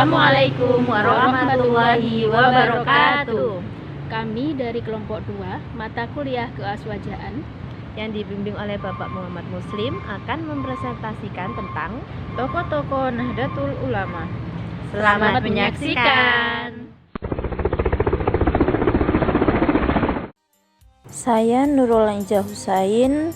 Assalamualaikum warahmatullahi wabarakatuh. Kami dari kelompok 2 mata kuliah keaswajaan yang dibimbing oleh Bapak Muhammad Muslim akan mempresentasikan tentang tokoh-tokoh Nahdlatul Ulama. Selamat menyaksikan. Saya Nurul Anja Husain.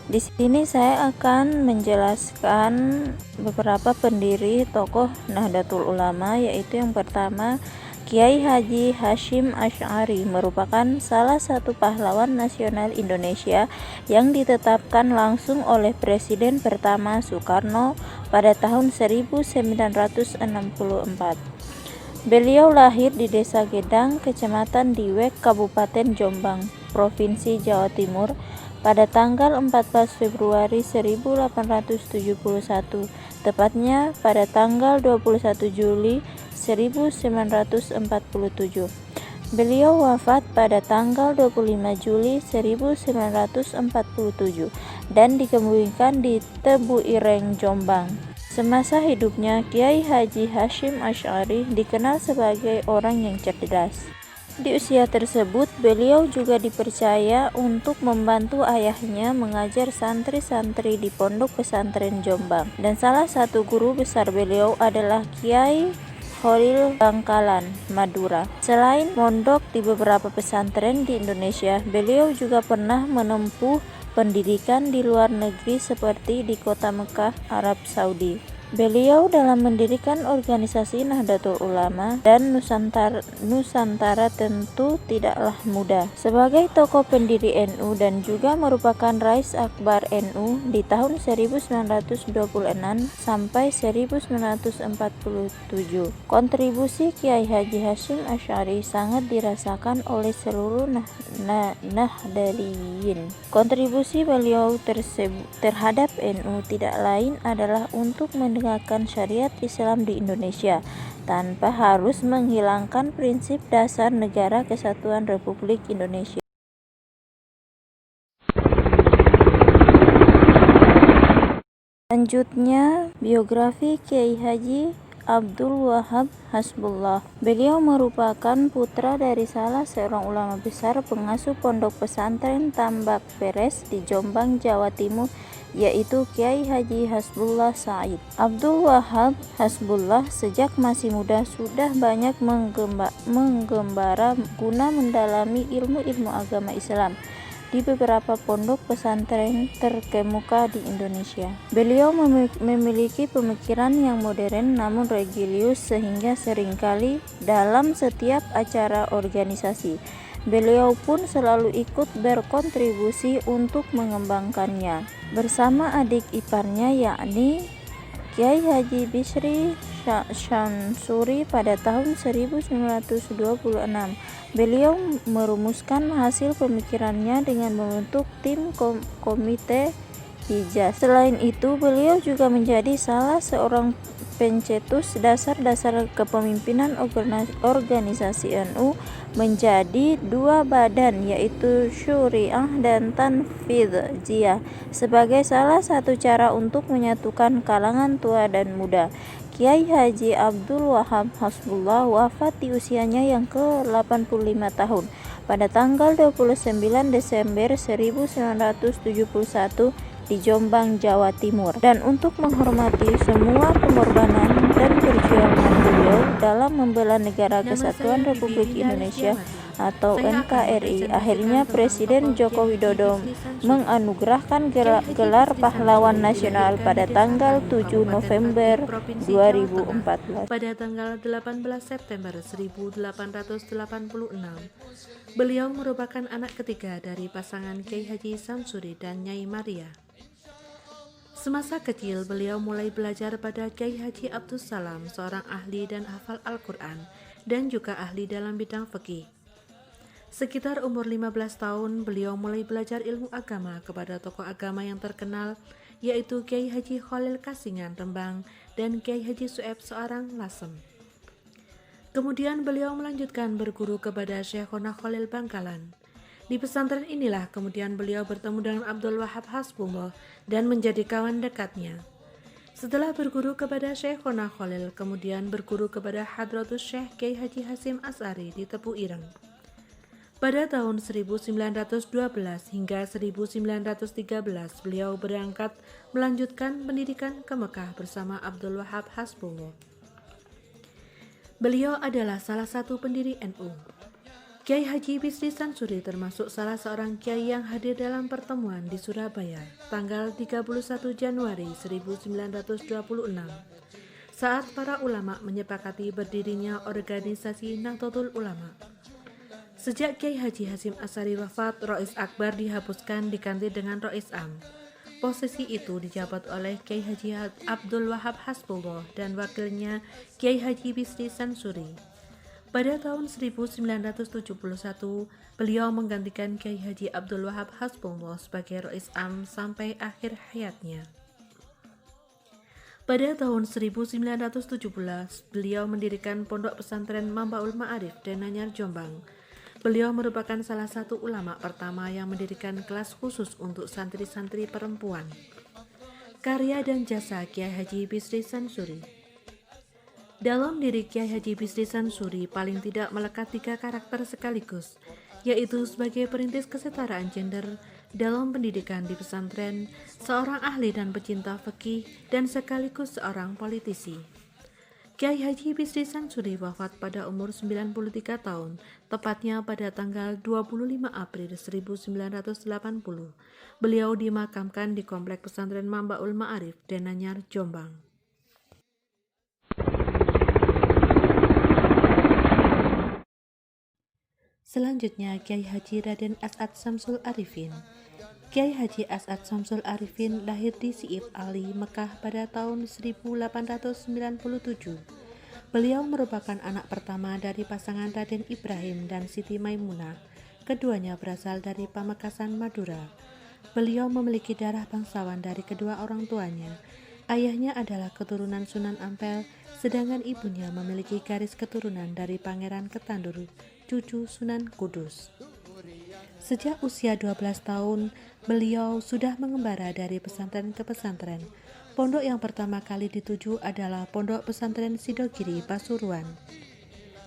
Di sini saya akan menjelaskan beberapa pendiri tokoh Nahdlatul Ulama, yaitu yang pertama Kiai Haji Hasyim Asy'ari, merupakan salah satu pahlawan nasional Indonesia yang ditetapkan langsung oleh Presiden pertama Soekarno pada tahun 1964. Beliau lahir di Desa Gedang, Kecamatan Diwek, Kabupaten Jombang, Provinsi Jawa Timur pada tanggal 14 Februari 1871, tepatnya pada tanggal 21 Juli 1947. Beliau wafat pada tanggal 25 Juli 1947 dan dikebumikan di Tebu Ireng, Jombang. Semasa hidupnya, Kiai Haji Hasyim Asy'ari dikenal sebagai orang yang cerdas. Di usia tersebut, beliau juga dipercaya untuk membantu ayahnya mengajar santri-santri di Pondok Pesantren Jombang. Dan salah satu guru besar beliau adalah Kiai Kholil Bangkalan, Madura. Selain mondok di beberapa pesantren di Indonesia, beliau juga pernah menempuh pendidikan di luar negeri seperti di kota Mekah, Arab Saudi. Beliau dalam mendirikan organisasi Nahdlatul Ulama dan Nusantara tentu tidaklah mudah. Sebagai tokoh pendiri NU dan juga merupakan Rais Akbar NU di tahun 1926 sampai 1947. Kontribusi Kiai Haji Hasyim Asy'ari sangat dirasakan oleh seluruh Nahdliyin. Kontribusi beliau terhadap NU tidak lain adalah untuk menegakkan syariat Islam di Indonesia tanpa harus menghilangkan prinsip dasar Negara Kesatuan Republik Indonesia. Selanjutnya, biografi Kiai Haji Abdul Wahab Hasbullah. Beliau merupakan putra dari salah seorang ulama besar pengasuh pondok pesantren Tambak Beres di Jombang, Jawa Timur, yaitu Kiai Haji Hasbullah Said. Abdul Wahab Hasbullah sejak masih muda sudah banyak menggembara guna mendalami ilmu-ilmu agama Islam di beberapa pondok pesantren terkemuka di Indonesia. Beliau memiliki pemikiran yang modern namun religius, sehingga seringkali dalam setiap acara organisasi beliau pun selalu ikut berkontribusi untuk mengembangkannya. Bersama adik iparnya yakni Kiai Haji Bisri Syamsuri pada tahun 1926, beliau merumuskan hasil pemikirannya dengan membentuk tim komite hijaz. Selain itu, beliau juga menjadi salah seorang pencetus dasar-dasar kepemimpinan organisasi NU menjadi dua badan, yaitu Syuriah dan Tanfidhiyah, sebagai salah satu cara untuk menyatukan kalangan tua dan muda. Kiai Haji Abdul Wahab Hasbullah wafat di usianya yang ke-85 tahun pada tanggal 29 Desember 1971 di Jombang, Jawa Timur. Dan untuk menghormati semua pengorbanan dan perjuangan beliau dalam membela Negara Kesatuan Republik Indonesia atau NKRI, akhirnya Presiden Joko Widodo menganugerahkan gelar Pahlawan Nasional pada tanggal 7 November 2014. Pada tanggal 18 September 1886, beliau merupakan anak ketiga dari pasangan Kiai Haji Samsuri dan Nyai Maria. Semasa kecil, beliau mulai belajar pada Kiai Haji Abdus Salam, seorang ahli dan hafal Al-Quran dan juga ahli dalam bidang fikih. Sekitar umur 15 tahun, beliau mulai belajar ilmu agama kepada tokoh agama yang terkenal, yaitu Kiai Haji Kholil Kasingan, Rembang, dan Kiai Haji Sueb, seorang Lasem. Kemudian beliau melanjutkan berguru kepada Syekhona Kholil Bangkalan. Di pesantren inilah kemudian beliau bertemu dengan Abdul Wahab Hasbullah dan menjadi kawan dekatnya. Setelah berguru kepada Syekhona Khalil, kemudian berguru kepada Hadratus Syekh Kiai Haji Hasyim Asy'ari di Tepu Ireng. Pada tahun 1912 hingga 1913, beliau berangkat melanjutkan pendidikan ke Mekah bersama Abdul Wahab Hasbullah. Beliau adalah salah satu pendiri NU. Kiai Haji Bisri Sansuri termasuk salah seorang kiai yang hadir dalam pertemuan di Surabaya tanggal 31 Januari 1926 saat para ulama menyepakati berdirinya organisasi Nahdlatul Ulama. Sejak Kiai Haji Hasyim Asy'ari wafat, Rois Akbar dihapuskan diganti dengan Rois Am. Posisi itu dijabat oleh Kiai Haji Abdul Wahab Hasbullah dan wakilnya Kiai Haji Bisri Sansuri. Pada tahun 1971, beliau menggantikan Kiai Haji Abdul Wahab Hasbullah sebagai Rois Am sampai akhir hayatnya. Pada tahun 1917, beliau mendirikan Pondok Pesantren Mambaul Ma'arif Denanyar Jombang. Beliau merupakan salah satu ulama pertama yang mendirikan kelas khusus untuk santri-santri perempuan. Karya dan jasa Kiai Haji Bisri Sansuri. Dalam diri Kiai Haji Bisri Sansuri paling tidak melekat 3 karakter sekaligus, yaitu sebagai perintis kesetaraan gender dalam pendidikan di pesantren, seorang ahli dan pecinta fikih, dan sekaligus seorang politisi. Kiai Haji Bisri Sansuri wafat pada umur 93 tahun, tepatnya pada tanggal 25 April 1980. Beliau dimakamkan di Komplek Pesantren Mambaul Ma'arif, Denanyar, Jombang. Selanjutnya, Kiai Haji Raden As'ad Syamsul Arifin. Kiai Haji As'ad Syamsul Arifin lahir di Si'ib Ali, Mekah pada tahun 1897. Beliau merupakan anak pertama dari pasangan Raden Ibrahim dan Siti Maimunah. Keduanya berasal dari Pamekasan, Madura. Beliau memiliki darah bangsawan dari kedua orang tuanya. Ayahnya adalah keturunan Sunan Ampel, sedangkan ibunya memiliki garis keturunan dari Pangeran Ketandur, cucu Sunan Kudus. Sejak usia 12 tahun, beliau sudah mengembara dari pesantren ke pesantren. Pondok yang pertama kali dituju adalah Pondok Pesantren Sidogiri, Pasuruan.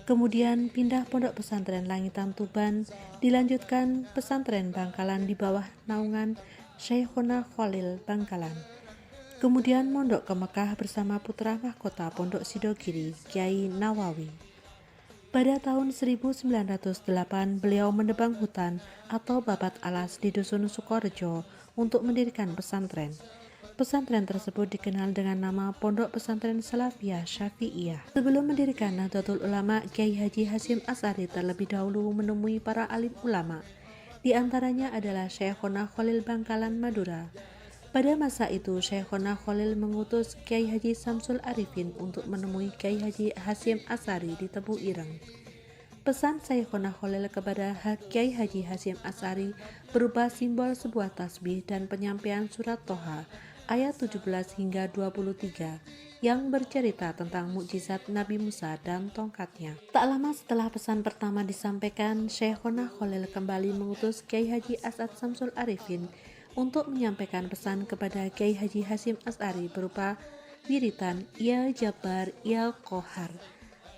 Kemudian pindah Pondok Pesantren Langitan Tuban, dilanjutkan Pesantren Bangkalan di bawah naungan Syekhona Khalil Bangkalan. Kemudian mondok ke Mekah bersama putra mahkota Pondok Sidogiri, Kiai Nawawi. Pada tahun 1908, beliau menebang hutan atau babat alas di Dusun Sukorejo untuk mendirikan pesantren. Pesantren tersebut dikenal dengan nama Pondok Pesantren Salafiyah Syafi'iyah. Sebelum mendirikan Nahdlatul Ulama, Kiai Haji Hasyim Asy'ari terlebih dahulu menemui para alim ulama. Di antaranya adalah Syekhona Khalil Bangkalan, Madura. Pada masa itu, Syekhona Khalil mengutus Kiai Haji Syamsul Arifin untuk menemui Kiai Haji Hasyim Asy'ari di Tepu Ireng. Pesan Syekhona Khalil kepada Kiai Haji Hasyim Asy'ari berupa simbol sebuah tasbih dan penyampaian surat Toha ayat 17 hingga 23 yang bercerita tentang mukjizat Nabi Musa dan tongkatnya. Tak lama setelah pesan pertama disampaikan, Syekhona Khalil kembali mengutus Kiai Haji As'ad Syamsul Arifin untuk menyampaikan pesan kepada Kiai Haji Hasyim Asy'ari berupa wiritan Ya Jabbar Ya Qahar.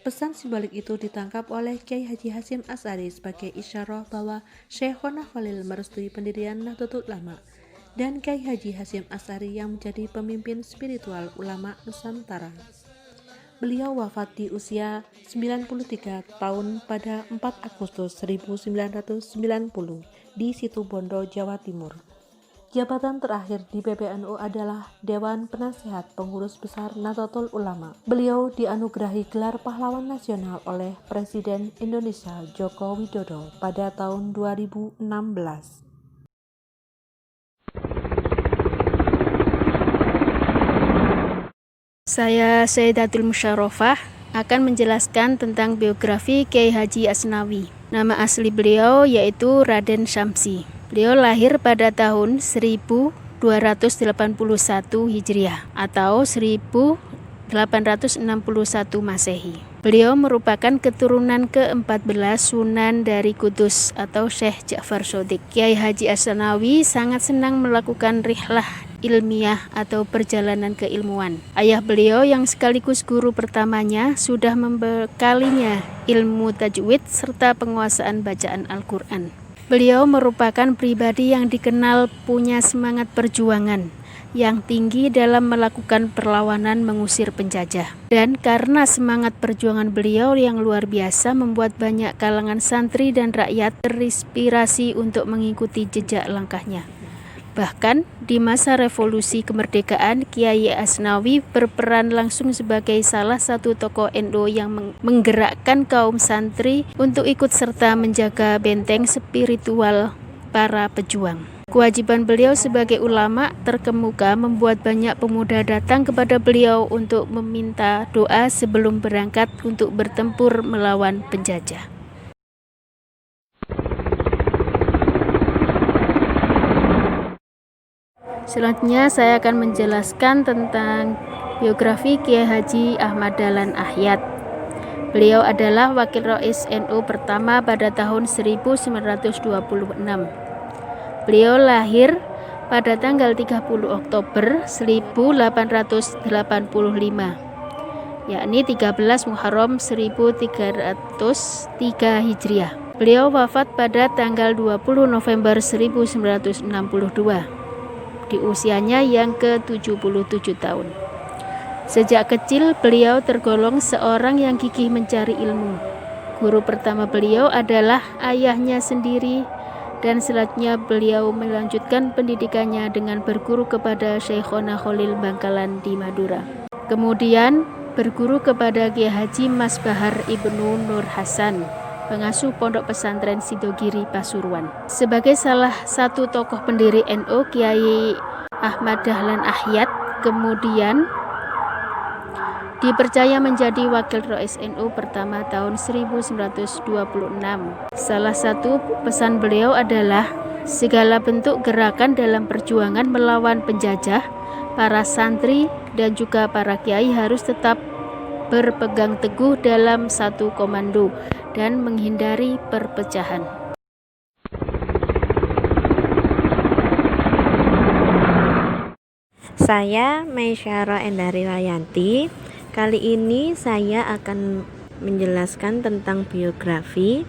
Pesan simbolik itu ditangkap oleh Kiai Haji Hasyim Asy'ari sebagai isyarah bahwa Syekhona Khalil merestui pendirian Nahdlatul Ulama dan Kiai Haji Hasyim Asy'ari yang menjadi pemimpin spiritual ulama Nusantara. Beliau wafat di usia 93 tahun pada 4 Agustus 1990 di Situbondo, Jawa Timur. Jabatan terakhir di PBNU adalah Dewan Penasihat Pengurus Besar Nahdlatul Ulama. Beliau dianugerahi gelar pahlawan nasional oleh Presiden Indonesia Joko Widodo pada tahun 2016. Saya Sayyidatul Musyarrafah akan menjelaskan tentang biografi Kiai Haji Asnawi. Nama asli beliau yaitu Raden Syamsi. Beliau lahir pada tahun 1281 Hijriah atau 1861 Masehi. Beliau merupakan keturunan ke-14 Sunan dari Kudus atau Syekh Ja'far Shodiq. Kiai Haji Asnawi sangat senang melakukan rihlah ilmiah atau perjalanan keilmuan. Ayah beliau yang sekaligus guru pertamanya sudah membekalinya ilmu tajwid serta penguasaan bacaan Al-Quran. Beliau merupakan pribadi yang dikenal punya semangat perjuangan yang tinggi dalam melakukan perlawanan mengusir penjajah. Dan karena semangat perjuangan beliau yang luar biasa membuat banyak kalangan santri dan rakyat terinspirasi untuk mengikuti jejak langkahnya. Bahkan di masa revolusi kemerdekaan, Kiai Asnawi berperan langsung sebagai salah satu tokoh NU yang menggerakkan kaum santri untuk ikut serta menjaga benteng spiritual para pejuang. Kewajiban beliau sebagai ulama terkemuka membuat banyak pemuda datang kepada beliau untuk meminta doa sebelum berangkat untuk bertempur melawan penjajah. Selanjutnya saya akan menjelaskan tentang biografi Kiai Haji Ahmad Dahlan Ahyad. Beliau adalah wakil Rais NU pertama pada tahun 1926. Beliau lahir pada tanggal 30 Oktober 1885, yakni 13 Muharram 1303 Hijriah. Beliau wafat pada tanggal 20 November 1962 di usianya yang ke-77 tahun. Sejak kecil beliau tergolong seorang yang gigih mencari ilmu. Guru pertama beliau adalah ayahnya sendiri, dan selanjutnya beliau melanjutkan pendidikannya dengan berguru kepada Syekhona Khalil Bangkalan di Madura. Kemudian berguru kepada Kiai Haji Mas Bahar Ibnu Nur Hasan, pengasuh Pondok Pesantren Sidogiri Pasuruan. Sebagai salah satu tokoh pendiri NU, Kiai Ahmad Dahlan Ahyad kemudian dipercaya menjadi wakil Rais NU pertama tahun 1926. Salah satu pesan beliau adalah segala bentuk gerakan dalam perjuangan melawan penjajah, para santri dan juga para kiai harus tetap berpegang teguh dalam satu komando dan menghindari perpecahan. Saya Maisyara Endari Wayanti. Kali ini saya akan menjelaskan tentang biografi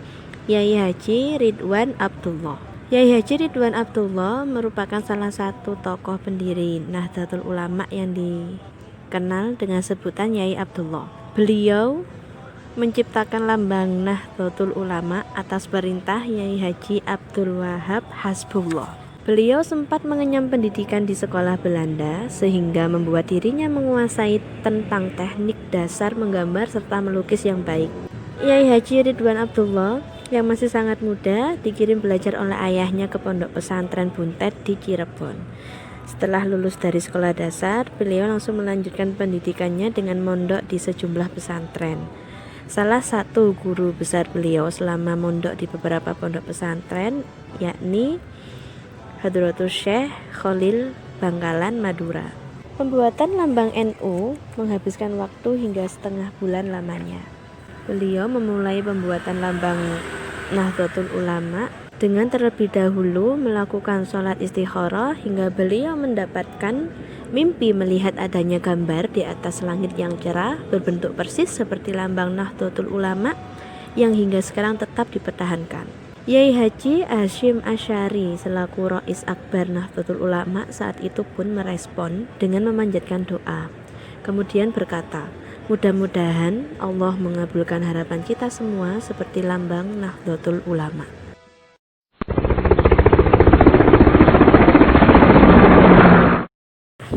Yai Haji Ridwan Abdullah. Yai Haji Ridwan Abdullah merupakan salah satu tokoh pendiri Nahdlatul Ulama yang dikenal dengan sebutan Yai Abdullah. Beliau menciptakan lambang Nahdlatul Ulama atas perintah Yai Haji Abdul Wahab Hasbullah. Beliau sempat mengenyam pendidikan di sekolah Belanda sehingga membuat dirinya menguasai tentang teknik dasar menggambar serta melukis yang baik. Yai Haji Ridwan Abdullah yang masih sangat muda dikirim belajar oleh ayahnya ke Pondok Pesantren Buntet di Cirebon. Setelah lulus dari sekolah dasar, beliau langsung melanjutkan pendidikannya dengan mondok di sejumlah pesantren. Salah satu guru besar beliau selama mondok di beberapa pondok pesantren yakni Hadratus Syekh Khalil Bangkalan Madura. Pembuatan lambang NU menghabiskan waktu hingga setengah bulan lamanya. Beliau memulai pembuatan lambang Nahdlatul Ulama dengan terlebih dahulu melakukan sholat istikharah hingga beliau mendapatkan mimpi melihat adanya gambar di atas langit yang cerah berbentuk persis seperti lambang Nahdlatul Ulama yang hingga sekarang tetap dipertahankan. Yai Haji Hasyim Asy'ari selaku Rais Akbar Nahdlatul Ulama saat itu pun merespon dengan memanjatkan doa. Kemudian berkata, mudah-mudahan Allah mengabulkan harapan kita semua seperti lambang Nahdlatul Ulama.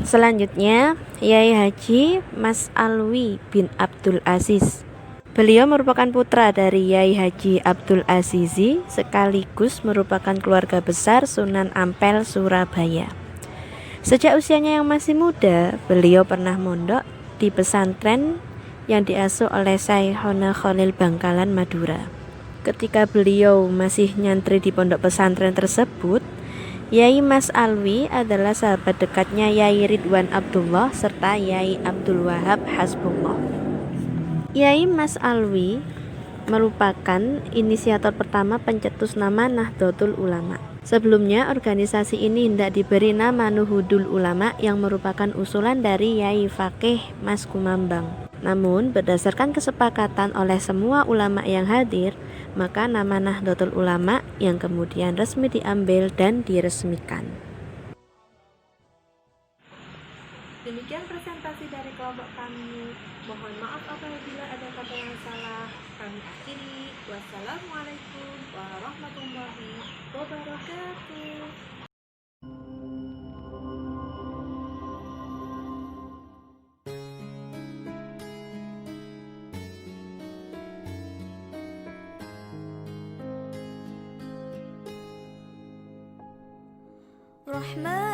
Selanjutnya, Yai Haji Mas Alwi bin Abdul Aziz. Beliau merupakan putra dari Yai Haji Abdul Azizi sekaligus merupakan keluarga besar Sunan Ampel, Surabaya. Sejak usianya yang masih muda, beliau pernah mondok di pesantren yang diasuh oleh Syekhona Khalil Bangkalan Madura. Ketika beliau masih nyantri di pondok pesantren tersebut, Yai Mas Alwi adalah sahabat dekatnya Yai Ridwan Abdullah serta Yai Abdul Wahab Hasbullah. Yai Mas Alwi merupakan inisiator pertama pencetus nama Nahdlatul Ulama. Sebelumnya, organisasi ini hendak diberi nama Nuhudul Ulama yang merupakan usulan dari Yai Fakih Mas Kumambang. Namun, berdasarkan kesepakatan oleh semua ulama yang hadir, maka nama Nahdlatul Ulama yang kemudian resmi diambil dan diresmikan. Demikian presentasi dari kelompok kami. Mohon maaf apabila ada kata yang salah. Kami akhiri. Wassalamualaikum warahmatullahi wabarakatuh. Rahman